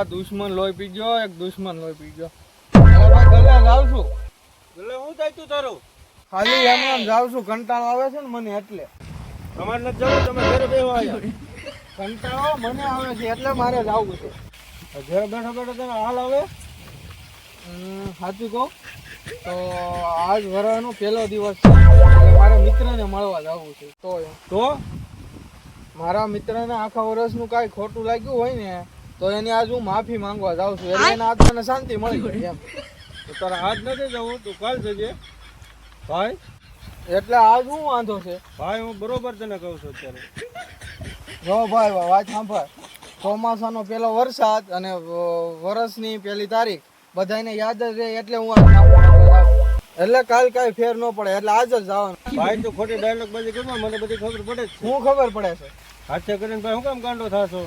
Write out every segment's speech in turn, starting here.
આ દુશ્મન લોહી પી ગયો, એક દુશ્મન લોહી પી ગયો. હવે ભાઈ ગલે જાવ છું. એટલે હું થાય તું તારું ખાલી એમ જાવ છું, કંટાળો આવે છે ને મને એટલે. તમારે નથી જવું, તમે ઘરે બેહવા આવ્યા. કંટાળો મને આવે છે એટલે મારે જવું છે. ઘરે બેઠો બેઠો તને હાલ આવે. સાચું કહું તો આજ વરસનો પહેલો દિવસ છે એટલે મારા મિત્રને મળવા જવું છે. તો મારા મિત્રને આખા વર્ષનું કાંઈ ખોટું લાગ્યું હોય ને તો એની આજ હું માફી માંગવા જાઉં છું એટલે એના આત્માને શાંતિ મળી જાય એમ. તો તારે આજ નથી જવું, તું કાલ જજે ભાઈ. એટલે આજ હું વાંધો છે ભાઈ હું બરોબર તને કહું છું અત્યારે. જો ભાઈ વાત સાંભળ, ચોમાસાનો પહેલો વરસાદ અને વરસની પહેલી તારીખ બધાને યાદ જ રહે એટલે હું આજ માફી માંગવા જાઉં. એટલે કાલ કાંઈ ફેર ન પડે એટલે આજ જ જવાનું. ભાઈ તું ખોટી ડાયલોગ બાજી કરવા, મને બધી ખબર પડે છે. શું ખબર પડે છે? હાથે કરીને ભાઈ હું કામ ગાંડો થાશો?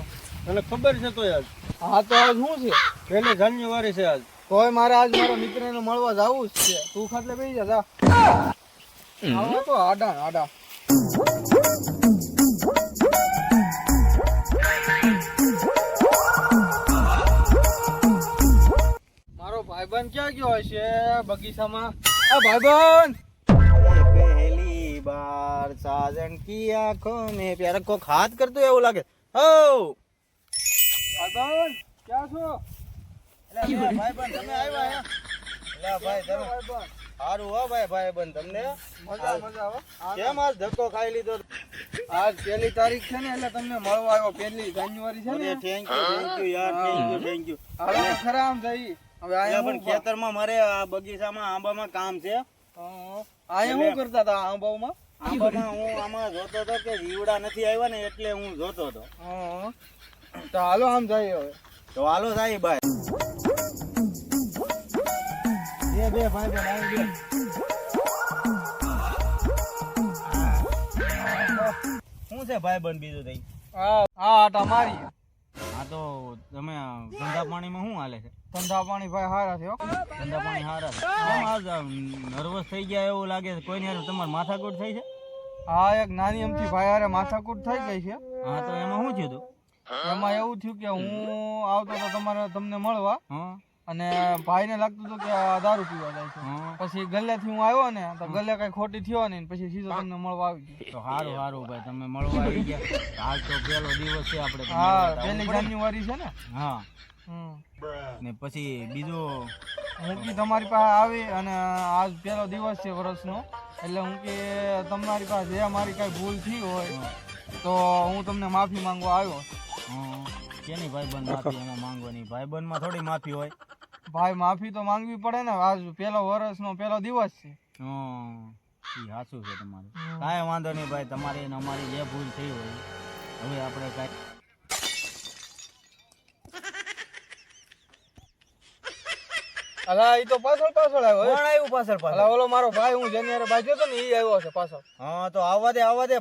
તને ખબર છે તો આજ હા તો આજ શું છે? 1 જાન્યુઆરી છે આજ. તોય મારે આજ મારા મિત્રને મળવા જવું જ છે. તું ખાટલે બેસી જા. આવો તો આડા આડા. મારો ભાઈબંધ ક્યાં ગયો હશે બગીચામાં? આ ભાઈબંધ પહેલી બાર સાજન કી આંખો મે પ્યાર કો હાથ કરતો એવું લાગે. હો ભાઈબંધ ક્યાં છો? ભાઈબંધ તમે આવ્યા? લે ભાઈ તમે સારું હો ભાઈ ભાઈબંધ તમને મજા મજા આવે. કેમ આજ ધક્કો ખાઈ લીધો? આજ પહેલી તારીખ છે ને એટલે તમને મળવા આવ્યો. 1 જાન્યુઆરી છે ને. થેન્ક યુ યાર, થેન્ક યુ. હાલો ખરા આમ જઈ. હવે આયા પણ ખેતરમાં મારે આ બગીચામાં આંબામાં કામ છે. આયા શું કરતા હતા આંબામાં? આંબામાં હું આમાં જોતો હતો કે જીવડા નથી આવ્યા ને એટલે હું જોતો હતો. તો હાલો આમ જઈએ હવે. તો હાલો સાહેબ ભાઈ. બે ભાઈ બન આવી ગયા. શું છે ભાઈ બન બીજું થઈ? હા આટા મારી. હા તો તમે ધંધા પાણીમાં શું હાલે છે? ધંધા પાણી ભાઈ હારા છે હો. ધંધા પાણી હારા છે. કેમ આજ નર્વસ થઈ ગયા એવું લાગે છે? કોઈને હારે તમારે માથાકૂટ થઈ છે? હા એક નાની અમથી ભાઈ હારે માથાકૂટ થઈ ગઈ છે. હા તો એમાં શું થયું હતું? એમાં એવું થયું કે હું આવતો તો તમને મળવા હા અને ભાઈને લાગતું હતું કે આ દારૂ પીવા જાય છે. પછી ગલ્લેથી હું આવ્યો ને તો ગલ્લે કઈ ખોટી થયો ને પછી સીધો તમને મળવા આવી ગયો. તો સારું સારું ભાઈ તમે મળવા આવી ગયા. આજ તો પહેલો દિવસ છે આપણે. હા 1 જાન્યુઆરી છે ને. હા ને પછી બીજું હું કે તમારી પાસે આવી અને આજ પહેલો દિવસ છે વર્ષનો એટલે હું કે તમારી પાસે જે મારી કઈ ભૂલ થઈ હોય તો હું તમને માફી માંગવા આવ્યો. કેની ભાઈબંધ માફી એમાં માંગવાની? ભાઈબંધમાં થોડી માફી હોય. ભાઈ માફી તો માંગવી પડે ને, આજ પહેલો વર્ષનો પહેલો દિવસ છે. સાચું છે તમારું. કાંઈ વાંધો નહીં ભાઈ, તમારી ને અમારી જે ભૂલ થઈ હોય હવે આપણે કાંઈ. અલા ઈ તો પાછળ આવ્યો. કોણ આવ્યું પાછળ? અલા ઓલો મારો ભાઈ હું જેની હારે બાજ્યો હતો ને ઈ આવ્યો છે પાછળ. હા તો આવવા દે આવવા દે.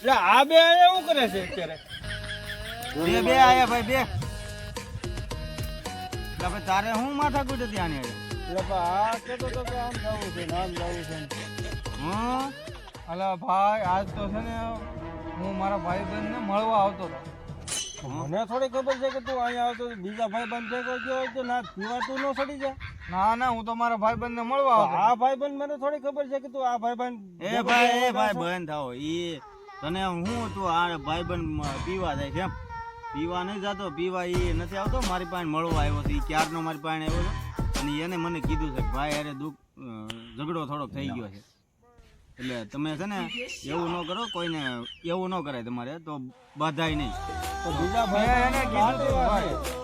આ બે આયા શું કરે છે અત્યારે? બે આયા ભાઈ બે. એટલે તારે હું માથાકૂટ હતી આની હારે? એટલે આ કહેતો તો કે આમ જવું છે ને આમ જવું છે. અલા ભાઈ આજ તો છે ને હું મારા ભાઈબંધને મળવા આવતો હતો. મને થોડી ખબર છે કે તું અહીંયા આવતો બીજા ભાઈબંધ ભેગો ગયો હોય તો ના પીવા તું ન સડી જા. ના હું તો મારા ભાઈબંધને મળવા આવતો. આ ભાઈબંધ મને થોડી ખબર છે કે તું આ ભાઈબંધ. એ ભાઈ બંધ થાઓ. ઈ તને હું તું આ ભાઈબંધ પીવા જાય છે એમ? પીવા નહીં જતો, પીવા એ નથી આવતો. મારી પાસે મળવા આવ્યો છે. એ ક્યારનો મારી પાસે આવ્યો છે અને એને મને કીધું છે કે ભાઈ અરે ઝઘડો થોડોક થઈ ગયો છે એટલે તમે છે ને એવું ન કરો, કોઈને એવું ન કરાય તમારે તો બધાય નહીં. તો બીજા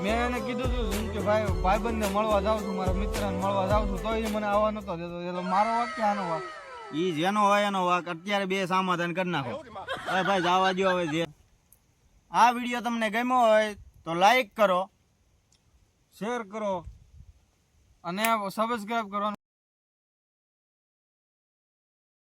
મેં એને કીધું હતું કે ભાઈ ભાઈબંધને મળવા જાઉં છું, મારા મિત્રને મળવા જાઉં છું, તો એ મને આવવા નતો દેતો. એટલે મારો વાક કે આનો વાક? ઈ જેનો હોય એનો વાક. અત્યારે બે સમાધાન કરી નાખો. હવે ભાઈ જવા દો. હવે જે આ વિડીયો તમને ગમ્યો હોય તો લાઈક કરો, શેર કરો અને સબસ્ક્રાઇબ કરવાનું